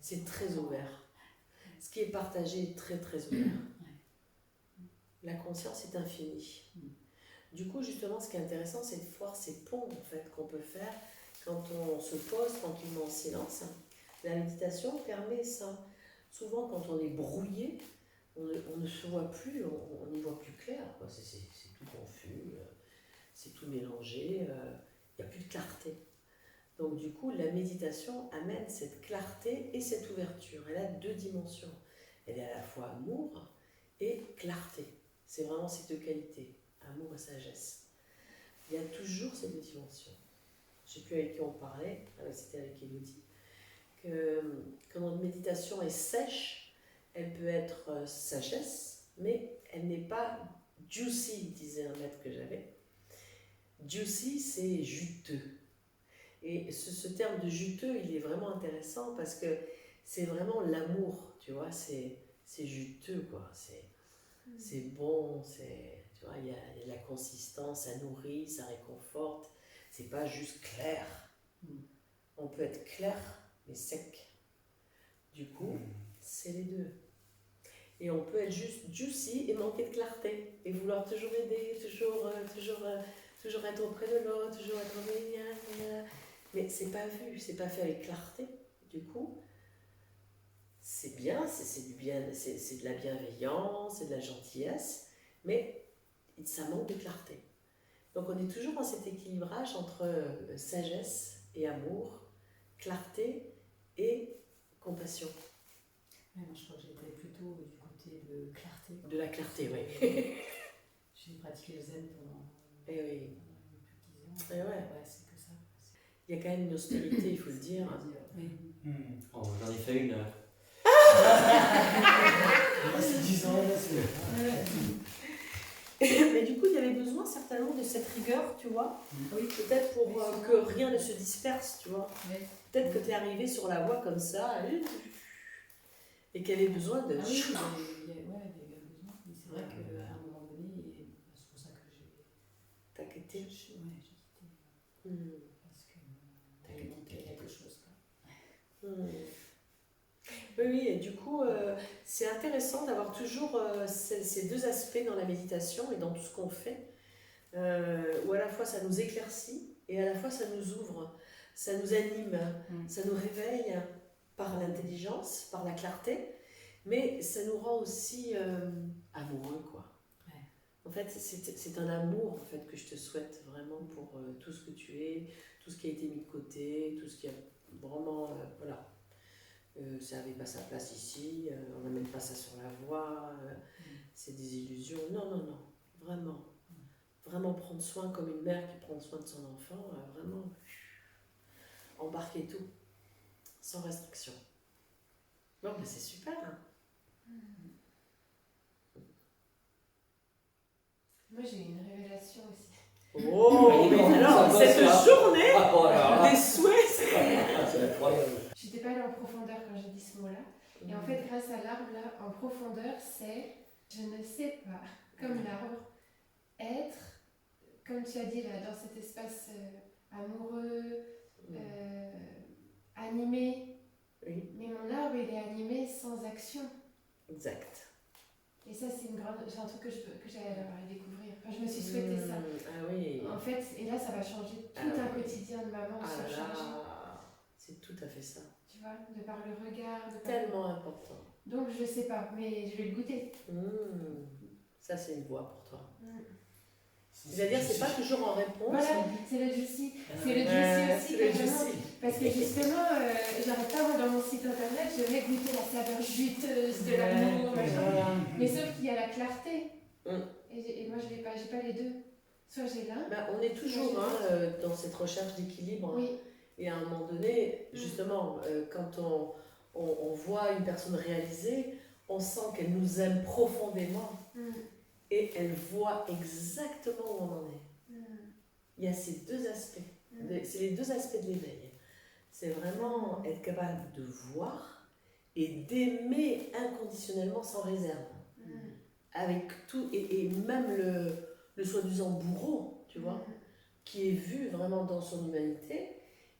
c'est très ouvert. Ce qui est partagé est très très ouvert. La conscience est infinie. Du coup, justement, ce qui est intéressant, c'est de voir ces ponts en fait, qu'on peut faire quand on se pose tranquillement en silence. La méditation permet ça. Souvent, quand on est brouillé, on ne se voit plus, on n'y voit plus clair. C'est tout confus, c'est tout mélangé, il n'y a plus de clarté. Donc du coup, la méditation amène cette clarté et cette ouverture. Elle a deux dimensions. Elle est à la fois amour et clarté. C'est vraiment ces deux qualités, amour et sagesse. Il y a toujours ces deux dimensions. Je ne sais plus avec qui on parlait, c'était avec Elodie, que quand notre méditation est sèche, elle peut être sagesse, mais elle n'est pas juicy, disait un maître que j'avais. Juicy, c'est juteux. Et ce terme de juteux, il est vraiment intéressant parce que c'est vraiment l'amour, tu vois, c'est juteux, quoi. C'est bon, tu vois, il y a de la consistance, ça nourrit, ça réconforte. C'est pas juste clair. On peut être clair, mais sec. Du coup, c'est les deux. Et on peut être juste juicy et manquer de clarté. Et vouloir toujours aider, toujours être auprès de l'autre, toujours être... Mais c'est pas vu, c'est pas fait avec clarté. Du coup, c'est bien, c'est du bien, c'est de la bienveillance, c'est de la gentillesse, mais ça manque de clarté. Donc on est toujours dans cet équilibrage entre sagesse et amour, clarté et compassion. Ouais, moi je crois que j'étais plutôt du côté de clarté. De la clarté, oui. J'ai pratiqué le zen pendant Et oui. plus de 10 ans. Et ouais. Ouais, c'est que ça. Il y a quand même une austérité, il faut le dire. Oui. Oh, j'en ai fait une. C'est 10 ans, là, Mais du coup, il y avait besoin certainement de cette rigueur, tu vois. Oui, peut-être pour que rien ne se disperse, tu vois. Oui. Peut-être que tu es arrivé sur la voie comme ça, et qu'elle avait besoin de... Ah oui, il y avait besoin. Mais c'est vrai qu'à un moment donné, c'est pour ça que j'ai... T'as quitté. Ouais, j'ai quitté. Parce que il manquait quelque chose, quoi. Oui, et du coup, c'est intéressant d'avoir toujours ces deux aspects dans la méditation et dans tout ce qu'on fait, où à la fois ça nous éclaircit et à la fois ça nous ouvre, ça nous anime, ça nous réveille par l'intelligence, par la clarté, mais ça nous rend aussi amoureux, quoi. Ouais. En fait, c'est un amour en fait, que je te souhaite vraiment pour tout ce que tu es, tout ce qui a été mis de côté, tout ce qui a vraiment... voilà. Ça n'avait pas sa place ici, on n'amène pas ça sur la voie, c'est des illusions. Non, non, non, vraiment. Vraiment prendre soin comme une mère qui prend soin de son enfant, vraiment embarquer tout, sans restriction. Bon, ben c'est super. Hein. Moi j'ai une révélation aussi. Oh, mais alors, cette journée, des souhaits, c'est incroyable. J'étais pas allée en profondeur quand j'ai dit ce mot-là. Et en fait, grâce à l'arbre, là, en profondeur, c'est, je ne sais pas, comme l'arbre, être, comme tu as dit là, dans cet espace amoureux, animé. Oui. Mais mon arbre, il est animé sans action. Exact. Et ça, c'est un truc que j'allais découvrir. Enfin, je me suis souhaité ça. Ah oui. En fait, et là, ça va changer tout un quotidien de maman surchargée. C'est tout à fait ça. Tu vois, de par le regard. Tellement important. Donc, je sais pas, mais je vais le goûter. Ça, c'est une voie pour toi. C'est-à-dire, c'est pas toujours en réponse. Voilà, c'est le juicy. C'est le juicy aussi. Parce que justement, j'arrête pas, dans mon site internet, je vais goûter la saveur juteuse de l'amour, mais sauf qu'il y a la clarté. Et moi, je l'ai pas, j'ai pas les deux. Soit j'ai l'un. On est toujours dans cette recherche d'équilibre. Oui. Et à un moment donné, justement, quand on voit une personne réalisée, on sent qu'elle nous aime profondément. Et elle voit exactement où on en est. Il y a ces deux aspects. C'est les deux aspects de l'éveil. C'est vraiment être capable de voir et d'aimer inconditionnellement sans réserve. Avec tout, et même le soi-disant bourreau, tu vois, qui est vu vraiment dans son humanité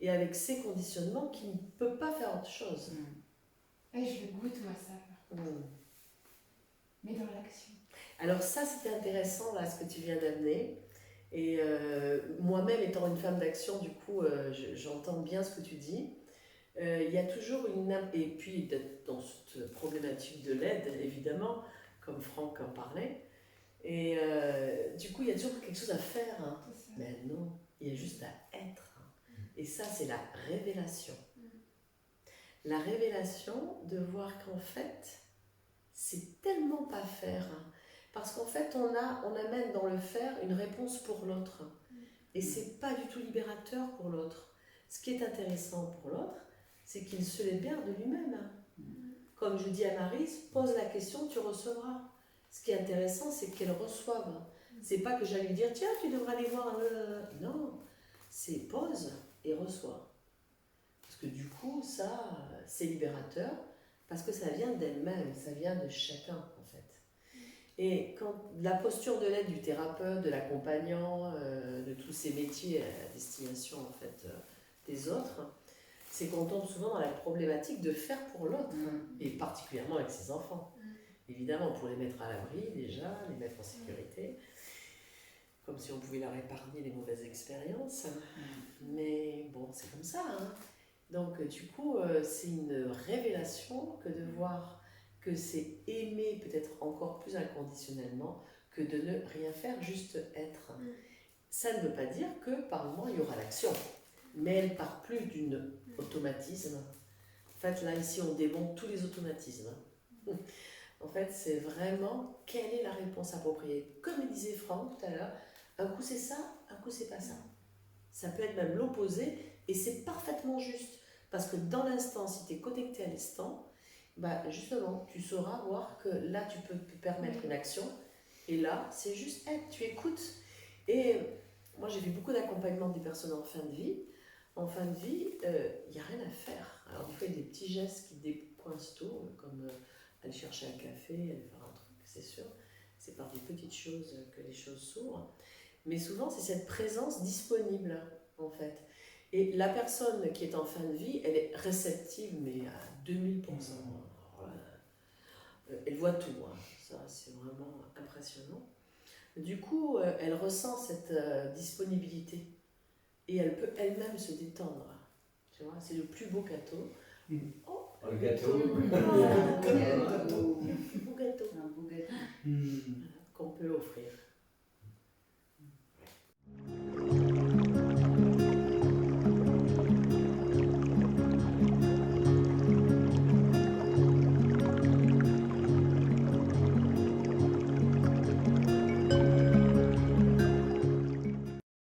et avec ses conditionnements qui ne peut pas faire autre chose. Et je le goûte, moi, ça. Mais dans l'action. Alors ça, c'était intéressant, là, ce que tu viens d'amener. Et moi-même, étant une femme d'action, du coup, j'entends bien ce que tu dis. Il y a toujours et puis, dans cette problématique de l'aide, évidemment, comme Franck en parlait, et du coup, il y a toujours quelque chose à faire. Hein. Mais non, il y a juste à être. Hein. Et ça, c'est la révélation. La révélation de voir qu'en fait, c'est tellement pas faire. Hein. Parce qu'en fait, on amène dans le faire une réponse pour l'autre. Et c'est pas du tout libérateur pour l'autre. Ce qui est intéressant pour l'autre, c'est qu'il se libère de lui-même. Comme je dis à Marie, pose la question, tu recevras. Ce qui est intéressant, c'est qu'elle reçoive. C'est pas que j'allais lui dire, tiens, tu devras aller voir. Non, c'est pose et reçoit. Parce que du coup, ça, c'est libérateur, parce que ça vient d'elle-même, ça vient de chacun, en fait. Et quand la posture de l'aide du thérapeute, de l'accompagnant, de tous ces métiers à destination, en fait, des autres, c'est qu'on tombe souvent dans la problématique de faire pour l'autre, et particulièrement avec ses enfants. Évidemment, pour les mettre à l'abri, déjà, les mettre en sécurité, comme si on pouvait leur épargner les mauvaises expériences. Mais bon, c'est comme ça. Hein. Donc, du coup, c'est une révélation que de voir que c'est aimer peut-être encore plus inconditionnellement que de ne rien faire, juste être. Ça ne veut pas dire que par moment, il y aura l'action. Mais elle part plus d'un automatisme. En fait, là, ici, on démonte tous les automatismes. En fait, c'est vraiment quelle est la réponse appropriée. Comme le disait Franck tout à l'heure, un coup c'est ça, un coup c'est pas ça. Ça peut être même l'opposé, et c'est parfaitement juste. Parce que dans l'instant, si tu es connecté à l'instant, bah justement, tu sauras voir que là, tu peux te permettre une action, et là, c'est juste être, tu écoutes. Et moi, j'ai vu beaucoup d'accompagnement des personnes en fin de vie. En fin de vie, il n'y a rien à faire. Alors, des fois, il y a des petits gestes qui décoincent tout, comme aller chercher un café, aller faire un truc, c'est sûr. C'est par des petites choses que les choses s'ouvrent. Mais souvent, c'est cette présence disponible, en fait. Et la personne qui est en fin de vie, elle est réceptive, mais à 2000%. Alors là, elle voit tout. Hein. Ça, c'est vraiment impressionnant. Du coup, elle ressent cette disponibilité. Et elle peut elle-même se détendre. Tu vois, c'est le plus beau gâteau. Oh, Le gâteau. Un beau gâteau. Un beau gâteau. Voilà, qu'on peut offrir.